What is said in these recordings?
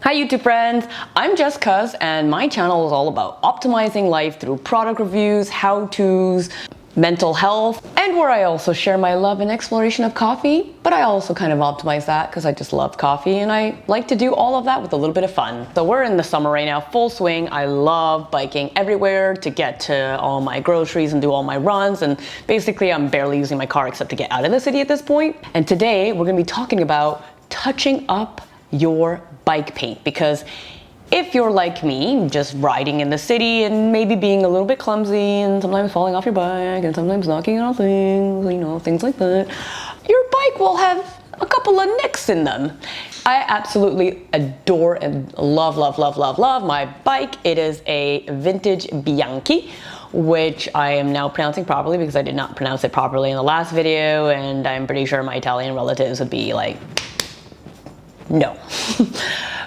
Hi YouTube friends, I'm Jessica and my channel is all about optimizing life through product reviews, how-tos, mental health, and where I also share my love and exploration of coffee, but I also kind of optimize that because I just love coffee and I like to do all of that with a little bit of fun. So we're in the summer right now, full swing. I love biking everywhere to get to all my groceries and do all my runs, and basically I'm barely using my car except to get out of the city at this point. And today we're gonna be talking about touching up your bike paint, because if you're like me, just riding in the city and maybe being a little bit clumsy and sometimes falling off your bike and sometimes knocking on things, you know, things like that, your bike will have a couple of nicks in them. I absolutely adore and love my bike. It is a vintage Bianchi, which I am now pronouncing properly because I did not pronounce it properly in the last video, and I'm pretty sure my Italian relatives would be like, no.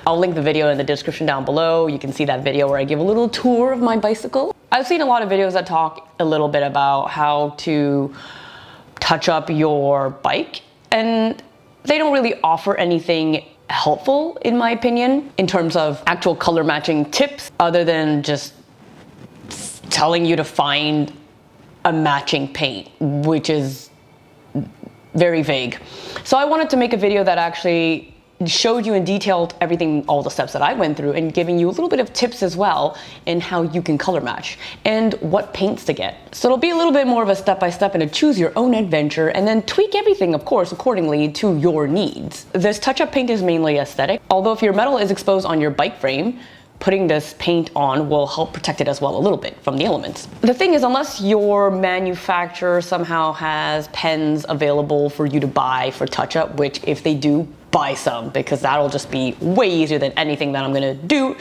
I'll link the video in the description down below. You can see that video where I give a little tour of my bicycle. I've seen a lot of videos that talk a little bit about how to touch up your bike, and they don't really offer anything helpful, in my opinion, in terms of actual color matching tips, other than just telling you to find a matching paint, which is very vague. So I wanted to make a video that actually showed you in detail everything, all the steps that I went through, and giving you a little bit of tips as well in how you can color match and what paints to get. So it'll be a little bit more of a step-by-step and a choose your own adventure, and then tweak everything, of course, accordingly to your needs. This touch-up paint is mainly aesthetic, although if your metal is exposed on your bike frame, putting this paint on will help protect it as well a little bit from the elements. The thing is, unless your manufacturer somehow has pens available for you to buy for touch-up, which if they do, buy some, because that'll just be way easier than anything that I'm gonna do,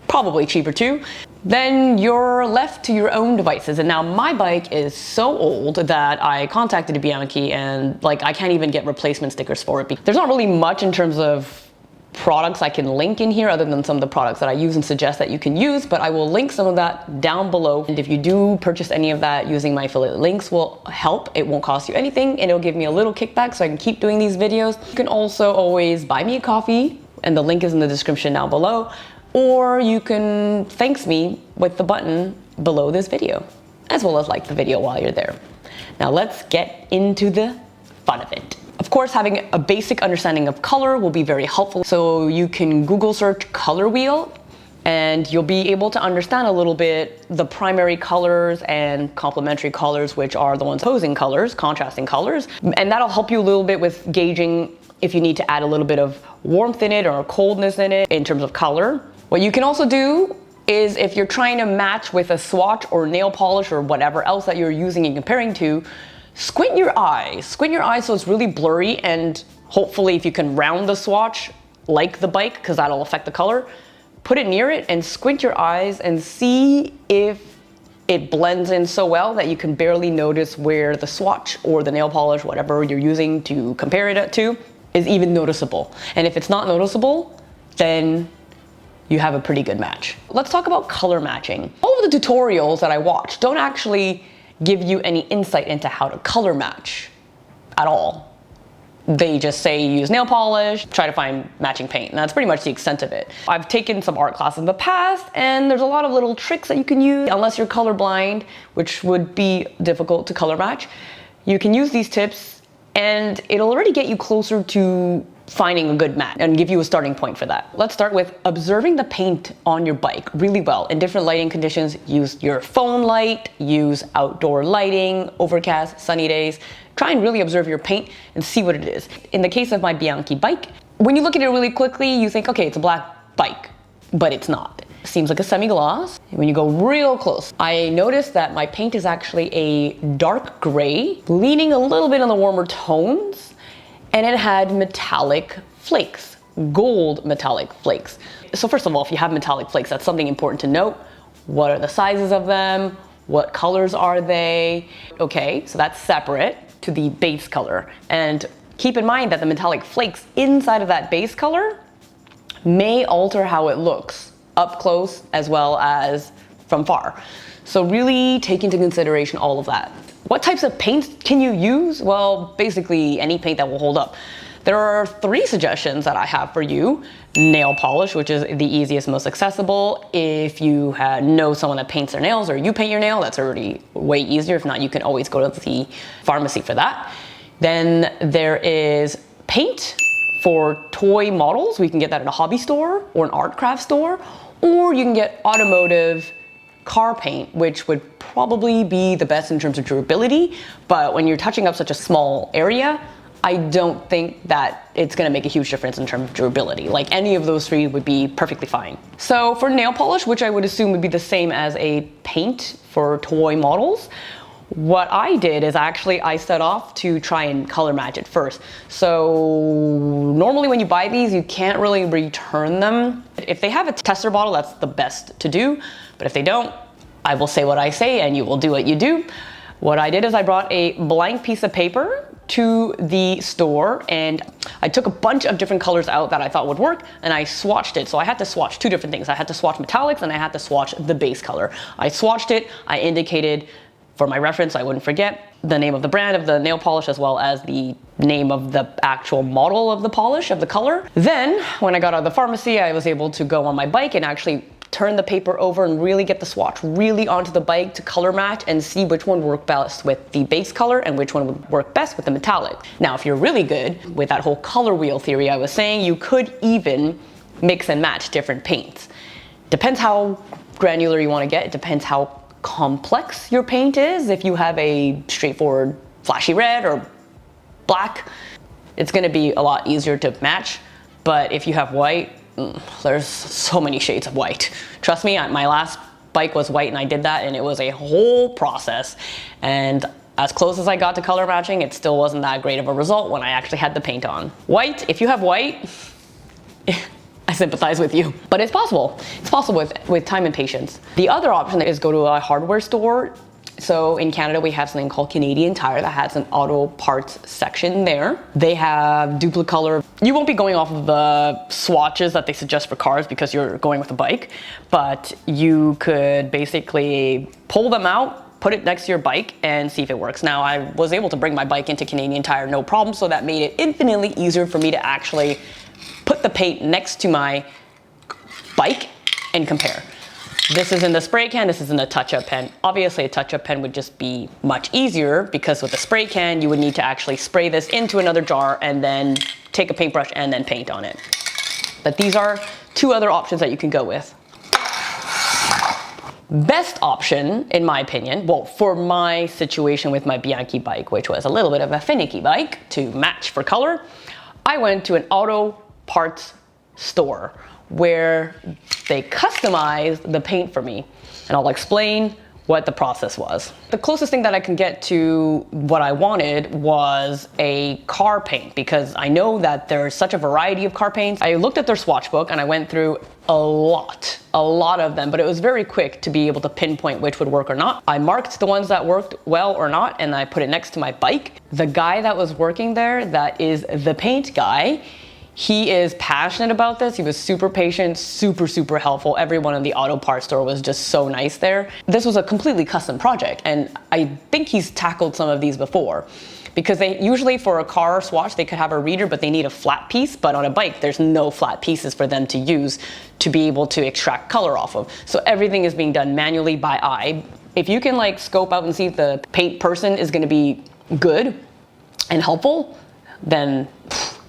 probably cheaper too, then you're left to your own devices. And now my bike is so old that I contacted Bianchi and like I can't even get replacement stickers for it. There's not really much in terms of products I can link in here other than some of the products that I use and suggest that you can use, but I will link some of that down below. And if you do purchase any of that, using my affiliate links will help. It won't cost you anything and it'll give me a little kickback so I can keep doing these videos. You can also always buy me a coffee, and the link is in the description down below, or you can thanks me with the button below this video, as well as like the video while you're there. Now let's get into the fun of it. Of course, having a basic understanding of color will be very helpful. So you can Google search color wheel and you'll be able to understand a little bit the primary colors and complementary colors, which are the ones opposing colors, contrasting colors. And that'll help you a little bit with gauging if you need to add a little bit of warmth in it or coldness in it in terms of color. What you can also do is if you're trying to match with a swatch or nail polish or whatever else that you're using and comparing to, squint your eyes so it's really blurry, and hopefully if you can round the swatch like the bike, because that'll affect the color, put it near it and squint your eyes and see if it blends in so well that you can barely notice where the swatch or the nail polish, whatever you're using to compare it to, is even noticeable. And if it's not noticeable, then you have a pretty good match. Let's talk about color matching. All of the tutorials that I watch don't actually give you any insight into how to color match at all. They just say use nail polish, try to find matching paint, and that's pretty much the extent of it. I've taken some art classes in the past, and there's a lot of little tricks that you can use. Unless you're colorblind, which would be difficult to color match, you can use these tips and it'll already get you closer to finding a good match and give you a starting point for that. Let's start with observing the paint on your bike really well. In different lighting conditions, use your phone light, use outdoor lighting, overcast, sunny days. Try and really observe your paint and see what it is. In the case of my Bianchi bike, when you look at it really quickly, you think, okay, it's a black bike, but it's not. It seems like a semi-gloss. When you go real close, I noticed that my paint is actually a dark gray, leaning a little bit on the warmer tones, and it had metallic flakes, gold metallic flakes. So first of all, if you have metallic flakes, that's something important to note. What are the sizes of them? What colors are they? Okay, so that's separate to the base color. And keep in mind that the metallic flakes inside of that base color may alter how it looks up close as well as from far. So really take into consideration all of that. What types of paints can you use? Well, basically any paint that will hold up. There are 3 suggestions that I have for you. Nail polish, which is the easiest, most accessible. If you know someone that paints their nails or you paint your nail, that's already way easier. If not, you can always go to the pharmacy for that. Then there is paint for toy models. We can get that at a hobby store or an art craft store, or you can get automotive car paint, which would probably be the best in terms of durability. But when you're touching up such a small area, I don't think that it's gonna make a huge difference in terms of durability. Like any of those 3 would be perfectly fine. So for nail polish, which I would assume would be the same as a paint for toy models, what I did is I set off to try and color match it first. So normally when you buy these, you can't really return them. If they have a tester bottle, that's the best to do. But if they don't, I will say what I say and you will do what you do. What I did is I brought a blank piece of paper to the store and I took a bunch of different colors out that I thought would work and I swatched it. So I had to swatch 2 different things. I had to swatch metallics and I had to swatch the base color. I swatched it, I indicated, for my reference, I wouldn't forget, the name of the brand of the nail polish as well as the name of the actual model of the polish, of the color. Then, when I got out of the pharmacy, I was able to go on my bike and actually turn the paper over and really get the swatch really onto the bike to color match and see which one worked best with the base color and which one would work best with the metallic. Now, if you're really good with that whole color wheel theory I was saying, you could even mix and match different paints. Depends how granular you want to get. It depends how complex your paint is. If you have a straightforward flashy red or black, it's going to be a lot easier to match. But if you have white, there's so many shades of white. Trust me, my last bike was white and I did that and it was a whole process. And as close as I got to color matching, it still wasn't that great of a result when I actually had the paint on. White, if you have white, I sympathize with you, but it's possible. It's possible with time and patience. The other option is go to a hardware store. So in Canada, we have something called Canadian Tire that has an auto parts section there. They have duplicate color. You won't be going off of the swatches that they suggest for cars because you're going with a bike, but you could basically pull them out, put it next to your bike and see if it works. Now, I was able to bring my bike into Canadian Tire, no problem, so that made it infinitely easier for me to actually put the paint next to my bike and compare. This is in the spray can, this is in the touch-up pen. Obviously, a touch-up pen would just be much easier because with a spray can, you would need to actually spray this into another jar and then take a paintbrush and then paint on it. But these are 2 other options that you can go with. Best option, in my opinion, well, for my situation with my Bianchi bike, which was a little bit of a finicky bike to match for color, I went to an auto parts store where they customized the paint for me. And I'll explain what the process was. The closest thing that I can get to what I wanted was a car paint because I know that there's such a variety of car paints. I looked at their swatch book and I went through a lot of them, but it was very quick to be able to pinpoint which would work or not. I marked the ones that worked well or not and I put it next to my bike. The guy that was working there, that is the paint guy, he is passionate about this. He was super patient, super helpful. Everyone in the auto parts store was just so nice there. This was a completely custom project, and I think he's tackled some of these before. Because they usually, for a car swatch, they could have a reader, but they need a flat piece. But on a bike, there's no flat pieces for them to use to be able to extract color off of. So everything is being done manually by eye. If you can like scope out and see if the paint person is gonna be good and helpful, then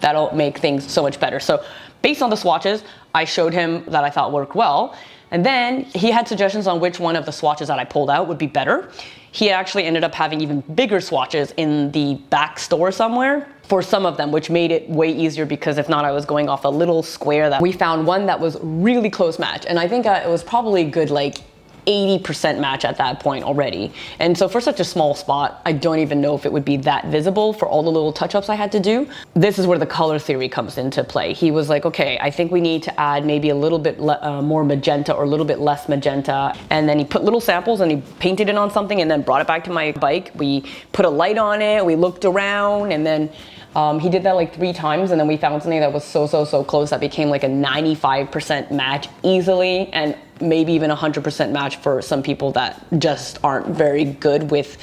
that'll make things so much better. So based on the swatches, I showed him that I thought worked well. And then he had suggestions on which one of the swatches that I pulled out would be better. He actually ended up having even bigger swatches in the back store somewhere for some of them, which made it way easier because if not, I was going off a little square that we found one that was really close match. And I think it was probably good like 80% match at that point already. And so for such a small spot, I don't even know if it would be that visible for all the little touch-ups I had to do. This is where the color theory comes into play. He was like, okay, I think we need to add maybe a little bit more magenta or a little bit less magenta. And then he put little samples and he painted it on something and then brought it back to my bike. We put a light on it, we looked around, and then he did that like 3 times, and then we found something that was so close that became like a 95% match easily, and maybe even 100% match for some people that just aren't very good with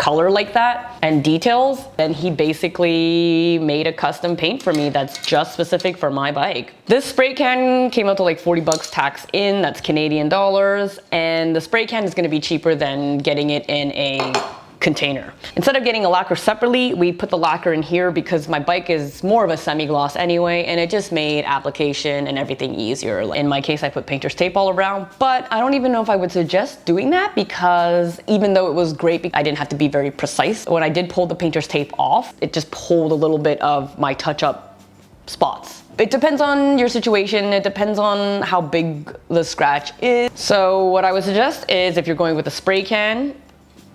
color like that and details. And he basically made a custom paint for me that's just specific for my bike. This spray can came out to like 40 bucks tax in, that's Canadian dollars. And the spray can is gonna be cheaper than getting it in a container. Instead of getting a lacquer separately, we put the lacquer in here because my bike is more of a semi-gloss anyway, and it just made application and everything easier. In my case, I put painter's tape all around, but I don't even know if I would suggest doing that because even though it was great, I didn't have to be very precise. When I did pull the painter's tape off, it just pulled a little bit of my touch-up spots. It depends on your situation, it depends on how big the scratch is. So what I would suggest is if you're going with a spray can,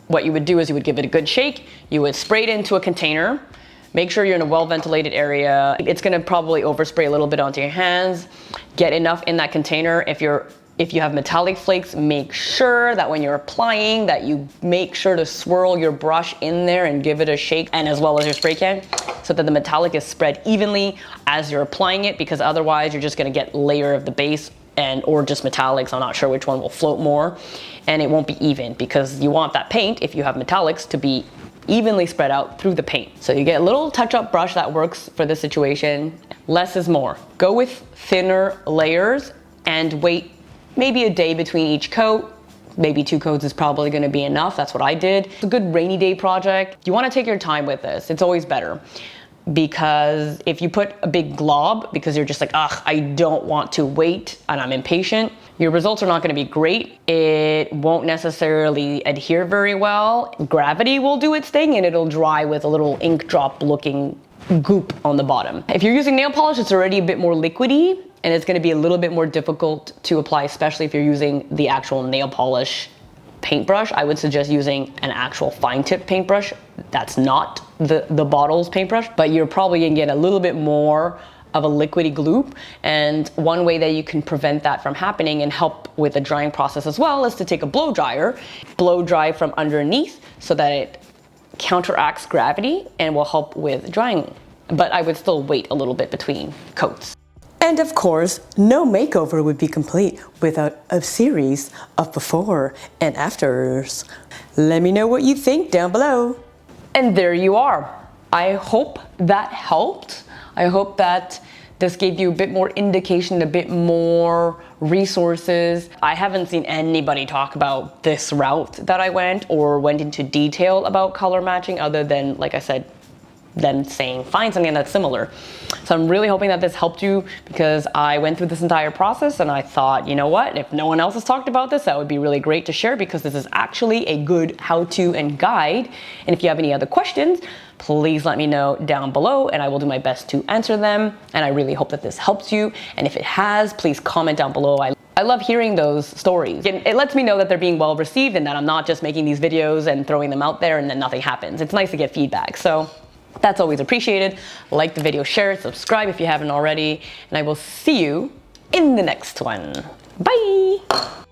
what you would do is you would give it a good shake, you would spray it into a container, make sure you're in a well-ventilated area. It's gonna probably overspray a little bit onto your hands. Get enough in that container. If you have metallic flakes, make sure that when you're applying that you make sure to swirl your brush in there and give it a shake, and as well as your spray can, so that the metallic is spread evenly as you're applying it, because otherwise you're just gonna get layer of the base or just metallics. I'm not sure which one will float more, and it won't be even because you want that paint, if you have metallics, to be evenly spread out through the paint. So you get a little touch-up brush that works for this situation. Less is more. Go with thinner layers and wait maybe a day between each coat. Maybe 2 coats is probably gonna be enough. That's what I did. It's a good rainy day project. You wanna take your time with this. It's always better. Because if you put a big glob, because you're just like, ugh, I don't want to wait and I'm impatient, your results are not gonna be great. It won't necessarily adhere very well. Gravity will do its thing and it'll dry with a little ink drop looking goop on the bottom. If you're using nail polish, it's already a bit more liquidy and it's gonna be a little bit more difficult to apply, especially if you're using the actual nail polish paintbrush. I would suggest using an actual fine tip paintbrush. That's not the bottle's paintbrush, but you're probably gonna get a little bit more of a liquidy gloop. And one way that you can prevent that from happening and help with the drying process as well is to take a blow dryer, blow dry from underneath so that it counteracts gravity and will help with drying. But I would still wait a little bit between coats. And of course, no makeover would be complete without a series of before and afters. Let me know what you think down below. And there you are. I hope that helped. I hope that this gave you a bit more indication, a bit more resources. I haven't seen anybody talk about this route that I went or went into detail about color matching other than, like I said, them saying find something that's similar. So I'm really hoping that this helped you because I went through this entire process and I thought, you know what, if no one else has talked about this, that would be really great to share because this is actually a good how-to and guide. And if you have any other questions, please let me know down below and I will do my best to answer them. And I really hope that this helps you. And if it has, please comment down below. I love hearing those stories. It lets me know that they're being well received and that I'm not just making these videos and throwing them out there and then nothing happens. It's nice to get feedback. So that's always appreciated. Like the video, share it, subscribe if you haven't already, and I will see you in the next one. Bye!